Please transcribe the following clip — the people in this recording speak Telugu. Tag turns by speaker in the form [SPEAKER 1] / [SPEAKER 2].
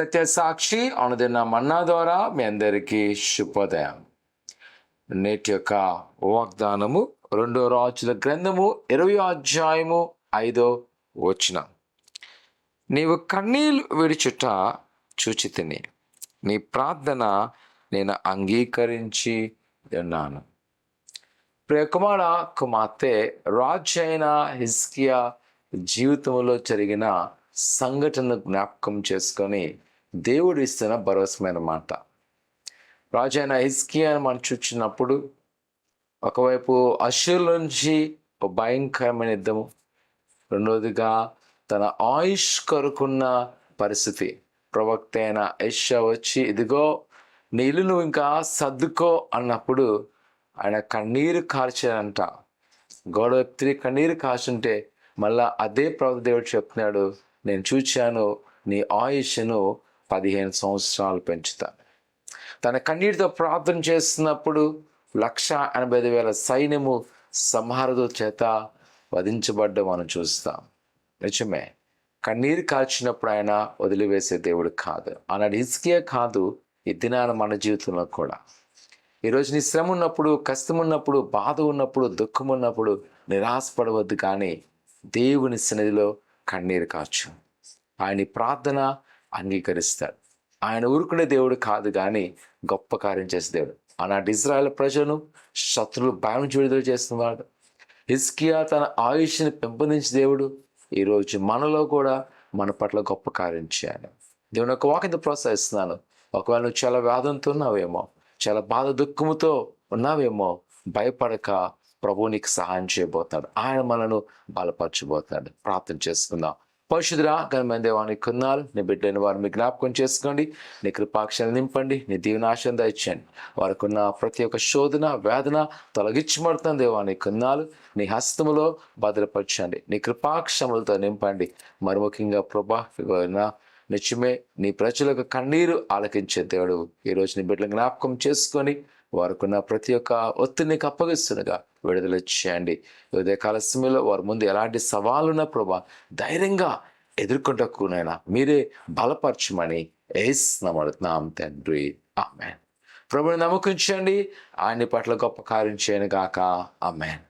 [SPEAKER 1] సత్య సాక్షి అనుదిన మన్నా ద్వారా మీ అందరికీ శుభోదయం. నేటి యొక్క వాగ్దానము 2 రాజుల గ్రంథము 20 అధ్యాయము 5వ వచనం. నీవు కన్నీళ్లు విడిచుట చూచితిని, నీ ప్రార్థన నేను అంగీకరించి ఉన్నాను. ప్రియకుమార కుమార్తె రాజు అయిన హిజ్కియా జీవితంలో జరిగిన సంఘటన జ్ఞాపకం చేసుకొని దేవుడు ఇస్తున్న భరోసమైన మాట. రాజు అయిన హిజ్కియాను మనం చూచినప్పుడు ఒకవైపు అష్షూరు నుంచి ఒక భయంకరమైన యుద్ధము, రెండవదిగా తన ఆయుష్ కొరకున్న పరిస్థితి. ప్రవక్త అయిన యెషయా వచ్చి ఇదిగో నీ ఇల్లు నువ్వు ఇంకా సర్దుకో అన్నప్పుడు ఆయన కన్నీరు కార్చాడంట. గోడ ఎత్తి కన్నీరు కార్చుంటే మళ్ళా అదే ప్రవక్త దేవుడు చెప్తున్నాడు, నేను చూచాను నీ ఆయుష్ను 15 సంవత్సరాలు పెంచుతాను. తన కన్నీటితో ప్రార్థన చేస్తున్నప్పుడు 1,80,000 సైన్యము సంహారదు చేత వధించబడ్డ మనం చూస్తాం. నిజమే, కన్నీరు కాల్చినప్పుడు ఆయన వదిలివేసే దేవుడు కాదు. ఆనాడు హిజ్కియా కాదు, ఈ దినాన మన జీవితంలో కూడా ఈరోజు నీ శ్రమ ఉన్నప్పుడు, కష్టం ఉన్నప్పుడు, బాధ ఉన్నప్పుడు, దుఃఖం ఉన్నప్పుడు నిరాశపడవద్దు, కానీ దేవుని సన్నిధిలో కన్నీరు కాచు. ఆయన ప్రార్థన అంగీకరిస్తాడు. ఆయన ఊరుకునే దేవుడు కాదు, కానీ గొప్ప కార్యం చేసే దేవుడు. ఆనాటి ఇజ్రాయెల్ ప్రజలను శత్రువులు భయం నుంచి విడుదల చేస్తున్నవాడు. హిజ్కియా తన ఆయుష్ని పెంపొందించే దేవుడు. ఈరోజు మనలో కూడా మన పట్ల గొప్ప కార్యం చేయాలి. దేవుని యొక్క వాక్యంతో ప్రోత్సహిస్తున్నాను. ఒకవేళ నువ్వు చాలా వ్యాధంతో ఉన్నావేమో, చాలా బాధ దుఃఖముతో ఉన్నావేమో, భయపడక ప్రభువు నీకు సహాయం చేయబోతాడు. ఆయన మనను బలపరచబోతాడు. ప్రార్థన చేసుకుందాం. పరిశుద్ధుడా ఘనమైన దేవానికి కొన్నాళ్ళు నీ బిడ్డైన వారు మీ జ్ఞాపకం చేసుకోండి. నీ కృపాక్షలు నింపండి. నీ దీవెనాశం దయచేయండి. వారికి ఉన్న ప్రతి ఒక్క శోధన వేదన తొలగించబడుతున్న దేవానికి కొన్నాళ్ళు నీ హస్తములో భద్రపరచండి. నీ కృపాక్షములతో నింపండి. మరి ముఖ్యంగా ప్రభా నిజమే నీ ప్రజలకు కన్నీరు ఆలకించే దేవుడు ఈరోజు నీ బిడ్డల జ్ఞాపకం చేసుకొని వారికున్న ప్రతి ఒక్క ఒత్తిడిని అప్పగిస్తుండగా విడుదల చేయండి. ఉదయకాల సమయంలో వారి ముందు ఎలాంటి సవాళ్ళున్నా ప్రభా ధైర్యంగా ఎదుర్కొంటకునైనా మీరే బలపరచమని యేసు నామమున తండ్రి, ఆమేన్. ప్రభువుని నమ్మకించండి. ఆయన పట్ల గొప్ప కార్యం చేయను గాక. ఆమేన్.